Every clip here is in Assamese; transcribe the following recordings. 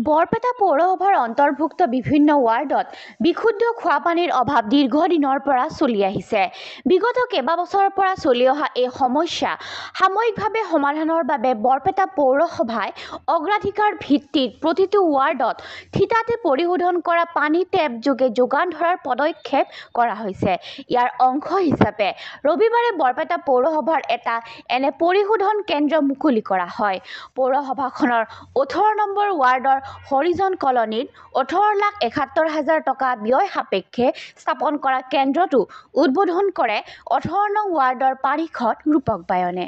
বৰপেটা পৌৰসভাৰ অন্তৰ্ভুক্ত বিভিন্ন ৱাৰ্ডত বিশুদ্ধ খোৱা পানীৰ অভাৱ দীৰ্ঘদিনৰ পৰা চলি আহিছে। বিগত কেইবছৰৰ পৰা চলি অহা এই সমস্যা সাময়িকভাৱে সমাধানৰ বাবে বৰপেটা পৌৰসভাই অগ্ৰাধিকাৰ ভিত্তিত প্ৰতিটো ৱাৰ্ডত থিতাতে পৰিশোধন কৰা পানী টেপ যোগে যোগান ধৰাৰ পদক্ষেপ কৰা হৈছে। ইয়াৰ অংশ হিচাপে ৰবিবাৰে বৰপেটা পৌৰসভাৰ এটা এনে পৰিশোধন কেন্দ্ৰ মুকলি কৰা হয়। পৌৰসভাখনৰ 18 নম্বৰ ৱাৰ্ডৰ হৰিজন কলনীত 18,71,000 টকা ব্যয় সাপেক্ষে স্থাপন কৰা কেন্দ্ৰটো উদ্বোধন কৰে 18 নং ৱাৰ্ডৰ পাৰিষদ ৰূপক বায়নে।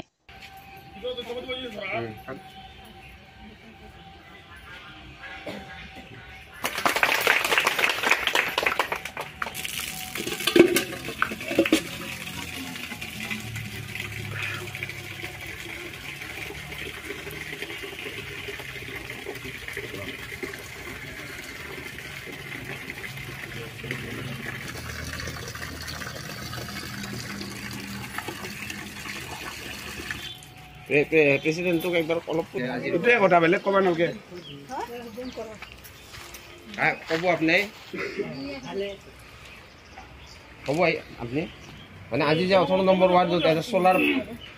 প্রেসিডেন্টক একবার অলপ এটাই কথা বেলেগ কবা নকে কব আপনি কব আপনি মানে আজি যে 18 নম্বর ওয়ার্ড এটা solar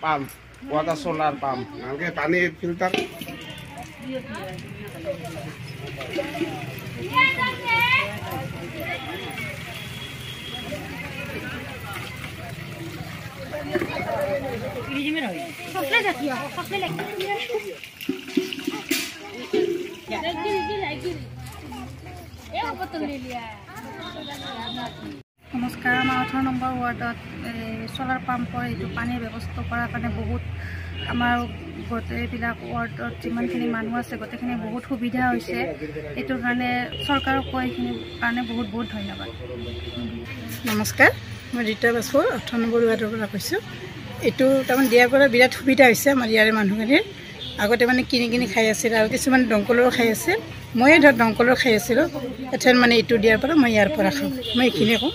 pump water solar pump আগে পানি ফিল্টার নমস্কাৰ। আমাৰ 18 নম্বৰ ৱাৰ্ডত সোলাৰ পাম্পৰ এইটো পানীৰ ব্যৱস্থা কৰাৰ কাৰণে বহুত আমাৰ গোটেইবিলাক ৱাৰ্ডত যিমানখিনি মানুহ আছে গোটেইখিনি বহুত সুবিধা হৈছে। এইটোৰ কাৰণে চৰকাৰক কৈ এইখিনিৰ কাৰণে বহুত বহুত ধন্যবাদ। নমস্কাৰ, মই ৰীতা বাছু 18 নম্বৰ ৱাৰ্ডৰ পৰা কৈছোঁ। এইটো তাৰমানে দিয়াৰ পৰা বিৰাট সুবিধা হৈছে আমাৰ ইয়াৰে মানুহখিনিৰ। আগতে মানে কিনি খাই আছিল আৰু কিছুমান দমকলৰো খাই আছে। ময়ে দমকলৰ খাই আছিলোঁ। এতিয়া মানে এইটো দিয়াৰ পৰা মই ইয়াৰ পৰা খাওঁ। মই এইখিনিয়ে কওঁ।